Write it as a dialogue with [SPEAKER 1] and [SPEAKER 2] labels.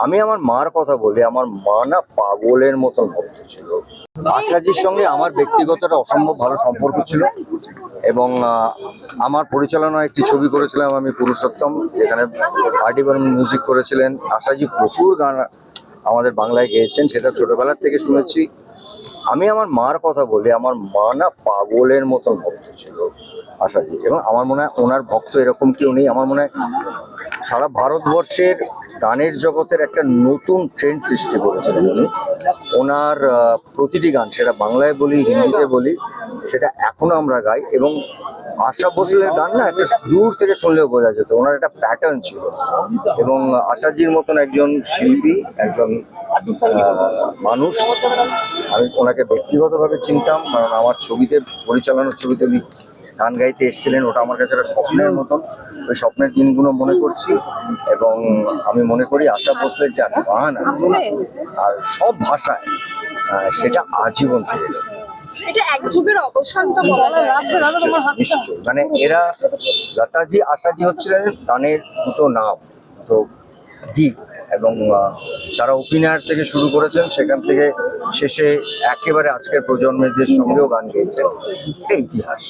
[SPEAKER 1] আমি আমার মার কথা বলি, আমার মা না পাগলের মতন ভক্ত ছিল। আশাজির সঙ্গে আমার ব্যক্তিগত একটা অসম্ভব ভালো সম্পর্ক ছিল এবং আমার পরিচালনায় একটি ছবি করেছিলাম আমি, পুরুষোত্তম, যেখানে পার্টি বর্মন মিউজিক করেছিলেন। আশাজি প্রচুর গান আমাদের বাংলায় গেয়েছেন, সেটা ছোটবেলার থেকে শুনেছি। আমি আমার মার কথা বলি, আমার মা না পাগলের মতন ভক্ত ছিল আশাজি, এবং আমার মনে হয় ওনার ভক্ত এরকম কেউ নেই। আমার মনে হয় সারা ভারতবর্ষের গানের জগতের একটা নতুন ট্রেন্ড সৃষ্টি করেছিলেন উনি। ওনার প্রতিটি গান, সেটা বাংলায় বলি হিন্দিতে বলি, সেটা এখনো আমরা গাই। এবং আশা ভোসলের গান না একটা দূর থেকে শুনলেও বোঝা যেত, ওনার একটা প্যাটার্ন ছিল। এবং আশাজির মতন একজন শিল্পী, একজন মানুষ, আমি ওনাকে ব্যক্তিগতভাবে চিনতাম, কারণ আমার ছবিতে, পরিচালনার ছবিতে উনি গান গাইতে এসেছিলেন। ওটা আমার কাছে একটা স্বপ্নের মতন, ওই স্বপ্নের দিনগুলো মনে করছি। এবং আমি মনে করি আশা ভোসলের যা গান আছে আর সব ভাষায়, সেটা আজীবন থেকে যাবে।
[SPEAKER 2] এটা এক যুগের অবসান তো বলা যায়।
[SPEAKER 1] নিশ্চয়ই, মানে এরা, লতাজি আশাজি হচ্ছিলেন গানের দুটো নাম, তো দিক। এবং তারা অভিনয়ের থেকে শুরু করেছেন, সেখান থেকে শেষে একেবারে আজকের প্রজন্মের সঙ্গেও গান গেয়েছেন। এটা ইতিহাস।